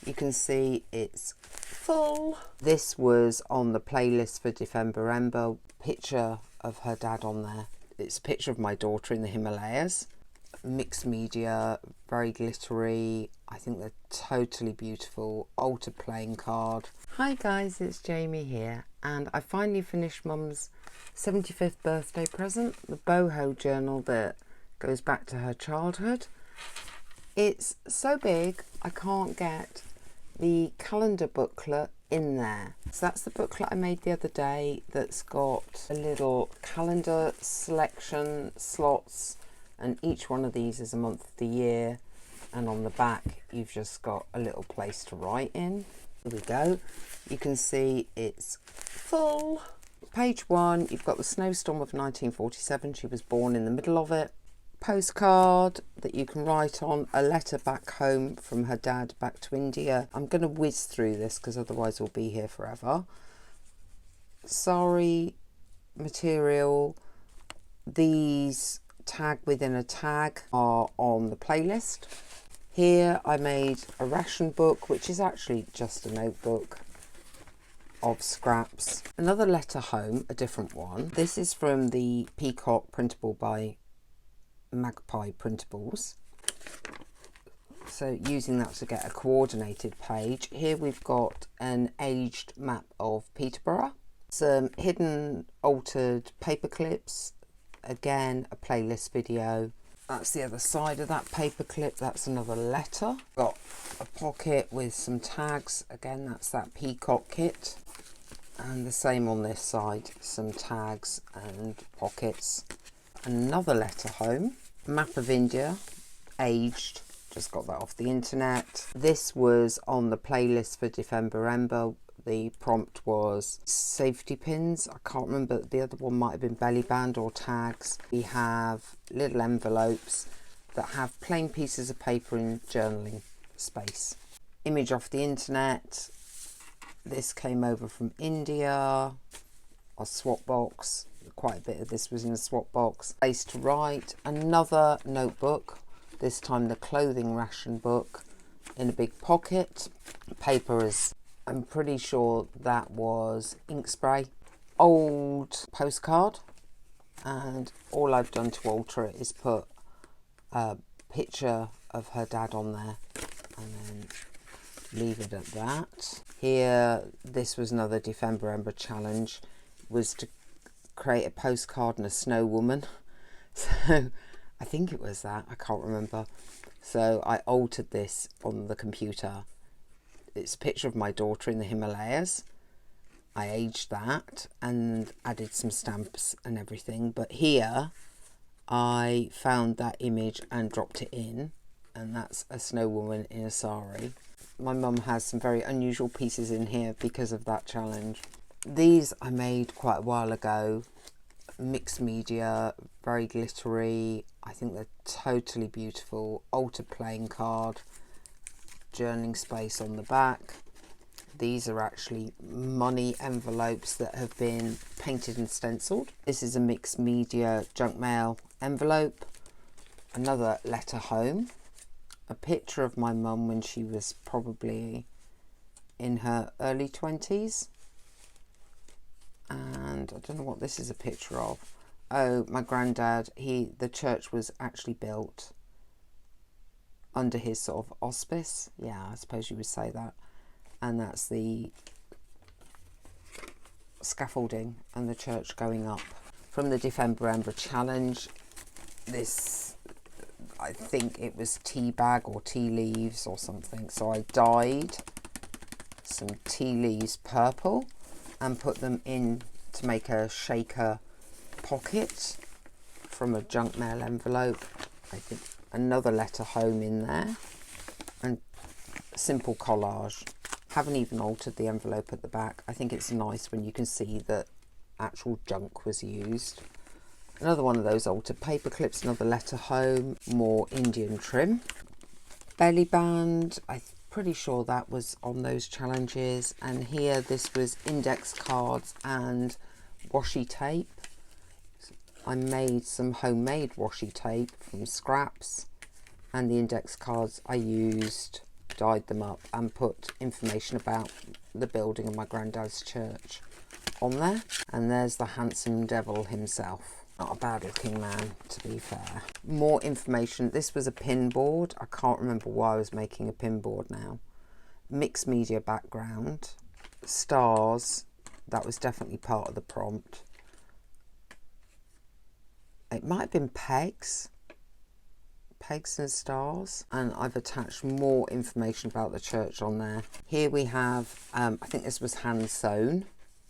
You can see it's full. This was on the playlist for December. Picture of her dad on there. It's a picture of my daughter in the Himalayas. Mixed media, very glittery. I think they're totally beautiful. Altered playing card. Hi guys, it's Jamie here, and I finally finished Mum's 75th birthday present, the Boho journal that goes back to her childhood. It's so big I can't get the calendar booklet in there. So that's the booklet I made the other day that's got a little calendar selection slots, and each one of these is a month of the year, and on the back you've just got a little place to write in. Here we go. You can see it's full. Page 1, you've got the snowstorm of 1947. She was born in the middle of it. Postcard that you can write on, a letter back home from her dad back to India. I'm going to whiz through this because otherwise we'll be here forever. Sari material. These tag within a tag are on the playlist. Here I made a ration book, which is actually just a notebook of scraps. Another letter home, a different one. This is from the Peacock printable by Magpie Printables. So using that to get a coordinated page. Here we've got an aged map of Peterborough. Some hidden altered paper clips. Again, a playlist video. That's the other side of that paper clip. That's another letter. Got a pocket with some tags. Again, that's that Peacock kit. And the same on this side, some tags and pockets. Another letter home. Map of India, aged, just got that off the internet. This was on the playlist for December. The prompt was safety pins. I can't remember, the other one might have been belly band or tags. We have little envelopes that have plain pieces of paper in journaling space. Image off the internet. This came over from India, a swap box. Quite a bit of this was in a swap box. Place to write. Another notebook, this time the clothing ration book, in a big pocket. Paper is, I'm pretty sure that was ink spray. Old postcard, and all I've done to alter it is put a picture of her dad on there and then leave it at that. Here, this was another December challenge, was to create a postcard and a snow woman. So I think it was that, I can't remember. So I altered this on the computer. It's a picture of my daughter in the Himalayas. I aged that and added some stamps and everything, but here I found that image and dropped it in, and that's a snow woman in a sari. My mum has some very unusual pieces in here because of that challenge. These I made quite a while ago. Mixed media, very glittery. I think they're totally beautiful. Altered playing card, journaling space on the back. These are actually money envelopes that have been painted and stenciled. This is a mixed media junk mail envelope. Another letter home. A picture of my mum when she was probably in her early 20s. And I don't know what this is a picture of. Oh, my granddad, the church was actually built under his sort of auspice. Yeah, I suppose you would say that. And that's the scaffolding and the church going up. From the December challenge, this, I think it was tea bag or tea leaves or something. So I dyed some tea leaves purple and put them in to make a shaker pocket from a junk mail envelope. I think another letter home in there, and simple collage. Haven't even altered the envelope at the back. I think it's nice when you can see that actual junk was used. Another one of those altered paper clips, another letter home, more Indian trim. Belly band, I'm pretty sure that was on those challenges. And here, this was index cards and washi tape. I made some homemade washi tape from scraps, and the index cards I used dyed them up and put information about the building of my granddad's church on there. And there's the handsome devil himself. Not a bad looking man, to be fair. More information. This was a pin board. I can't remember why I was making a pin board now. Mixed media background. Stars. That was definitely part of the prompt. It might have been pegs. Pegs and stars. And I've attached more information about the church on there. Here we have, I think this was hand sewn.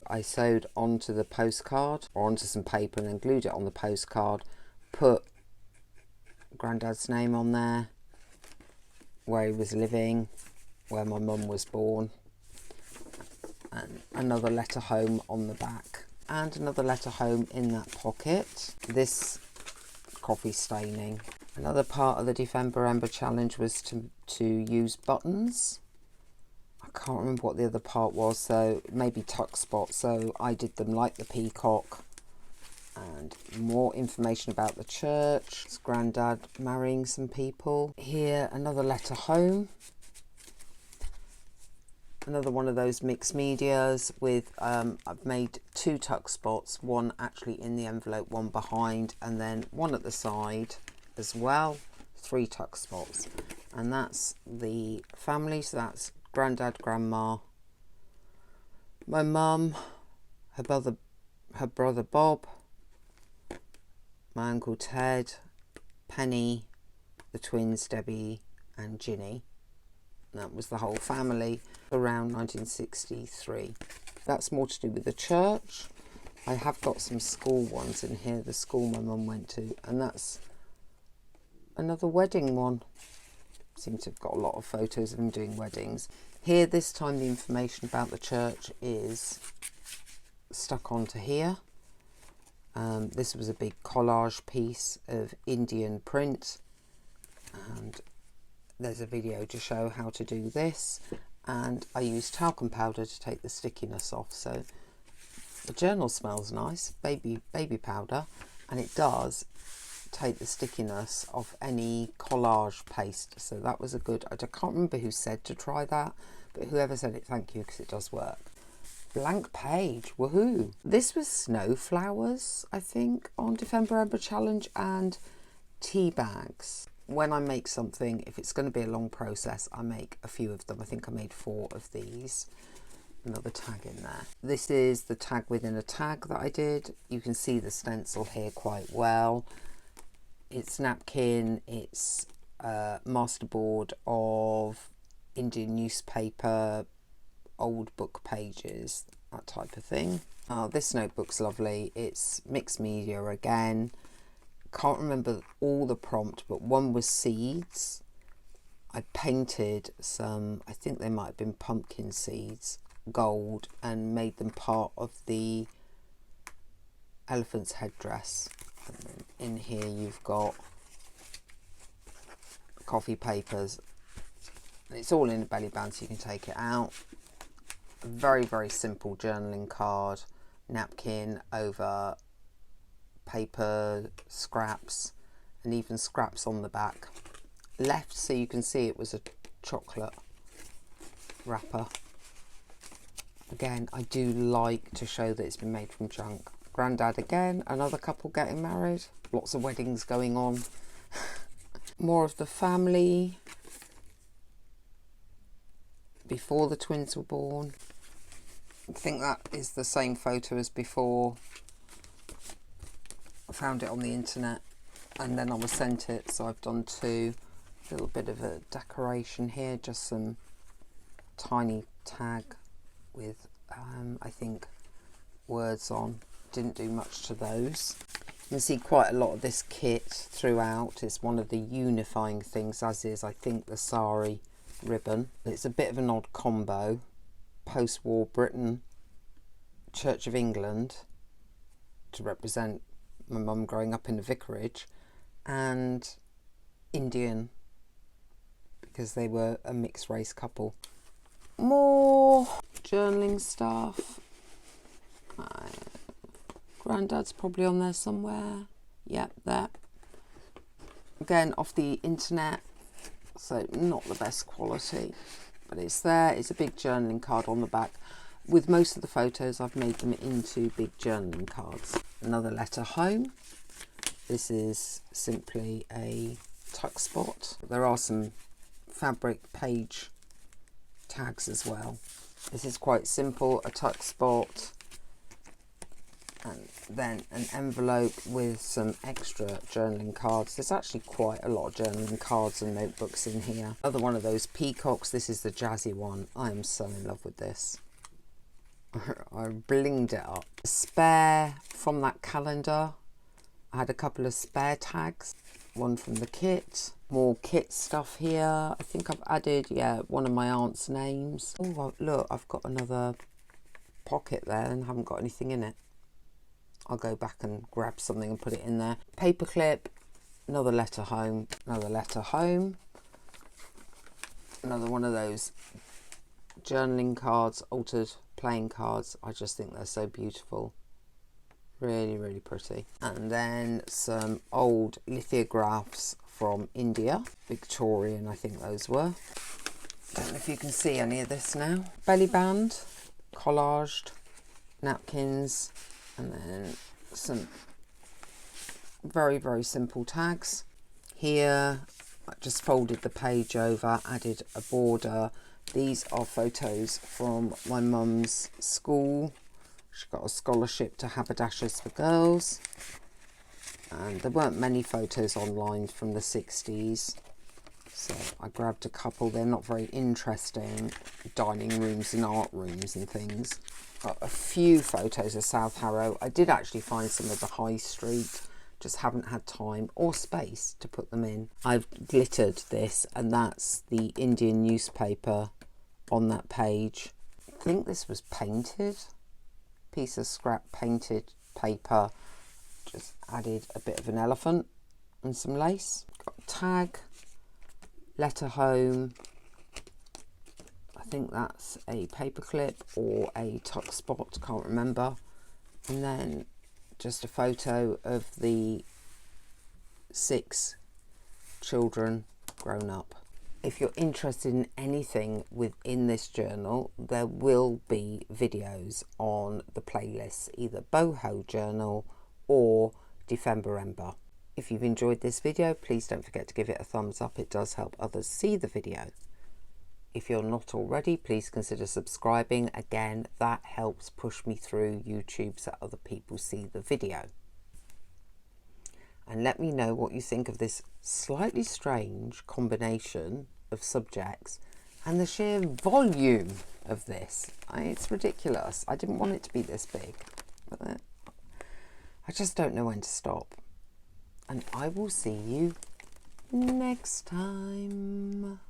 I sewed onto the postcard or onto some paper and then glued it on the postcard. Put Grandad's name on there, where he was living, where my mum was born, and another letter home on the back, and another letter home in that pocket. This coffee staining. Another part of the December challenge was to use buttons. I can't remember what the other part was, so maybe tuck spots, so I did them like the peacock. And more information about the church. It's Grandad marrying some people. Here, another letter home. Another one of those mixed medias with, I've made 2 tuck spots, one actually in the envelope, one behind, and then one at the side as well. 3 tuck spots. And that's the family, so that's Grandad, Grandma, my mum, her brother Bob, my uncle Ted, Penny, the twins Debbie and Ginny. That was the whole family around 1963. That's more to do with the church. I have got some school ones in here, the school my mum went to, and that's another wedding one. Seem to have got a lot of photos of them doing weddings. Here, this time, the information about the church is stuck onto here. This was a big collage piece of Indian print, and there's a video to show how to do this. And I used talcum powder to take the stickiness off, so the journal smells nice, baby powder, and it does take the stickiness off any collage paste. So that was a good, I can't remember who said to try that, but whoever said it, thank you, because it does work. Blank page, woohoo. This was snow flowers, I think, on December challenge, and tea bags. When I make something, if it's going to be a long process, I make a few of them. I think I made 4 of these. Another tag in there. This is the tag within a tag that I did. You can see the stencil here quite well. It's napkin, it's masterboard of Indian newspaper, old book pages, that type of thing. This notebook's lovely. It's mixed media again. Can't remember all the prompt, but one was seeds. I painted some, I think they might have been pumpkin seeds, gold, and made them part of the elephant's headdress. And in here you've got coffee papers. It's all in a belly band, so you can take it out. A very, very simple journaling card, napkin over paper scraps, and even scraps on the back. Left so you can see it was a chocolate wrapper. Again, I do like to show that it's been made from junk. Grandad again, another couple getting married. Lots of weddings going on. More of the family before the twins were born. I think that is the same photo as before. I found it on the internet and then I was sent it, so I've done 2. A little bit of a decoration here, just some tiny tag with I think words on. Didn't do much to those. You can see quite a lot of this kit throughout. It's one of the unifying things, as is I think the sari ribbon. It's a bit of an odd combo. Post-war Britain, Church of England, to represent my mum growing up in the vicarage, and Indian, because they were a mixed race couple. More journaling stuff. Grandad's probably on there somewhere. Yep, there. Again, off the internet. so not the best quality, but it's there. It's a big journaling card on the back. With most of the photos, I've made them into big journaling cards. Another letter home. This is simply a tuck spot. There are some fabric page tags as well. This is quite simple, a tuck spot, and then an envelope with some extra journaling cards. There's actually quite a lot of journaling cards and notebooks in here. Another one of those peacocks. This is the jazzy one. I am so in love with this. I blinged it up. Spare from that calendar. I had a couple of spare tags. One from the kit. More kit stuff here. I think I've added, yeah, one of my aunt's names. Oh, look, I've got another pocket there and haven't got anything in it. I'll go back and grab something and put it in there. Paperclip, another letter home, another letter home. Another one of those journaling cards, altered playing cards. I just think they're so beautiful. Really, really pretty. And then some old lithographs from India. Victorian, I think those were. Don't know if you can see any of this now. Belly band, collaged, napkins, and then some very, very simple tags. Here, I just folded the page over, added a border. These are photos from my mum's school. She got a scholarship to Haberdashers for Girls. And there weren't many photos online from the 60s. So I grabbed a couple. They're not very interesting. Dining rooms and art rooms and things. Got a few photos of South Harrow. I did actually find some of the High Street. Just haven't had time or space to put them in. I've glittered this, and that's the Indian newspaper on that page. I think this was painted. Piece of scrap painted paper. Just added a bit of an elephant and some lace. Got a tag, letter home. I think that's a paperclip or a tuck spot, can't remember. And then just a photo of the 6 children grown up. If you're interested in anything within this journal, there will be videos on the playlist, either Boho Journal or Defember Ember. If you've enjoyed this video, please don't forget to give it a thumbs up. It does help others see the video. If you're not already, please consider subscribing. Again, that helps push me through YouTube so other people see the video. And let me know what you think of this slightly strange combination of subjects and the sheer volume of this. It's ridiculous. I didn't want it to be this big, but I just don't know when to stop. And I will see you next time.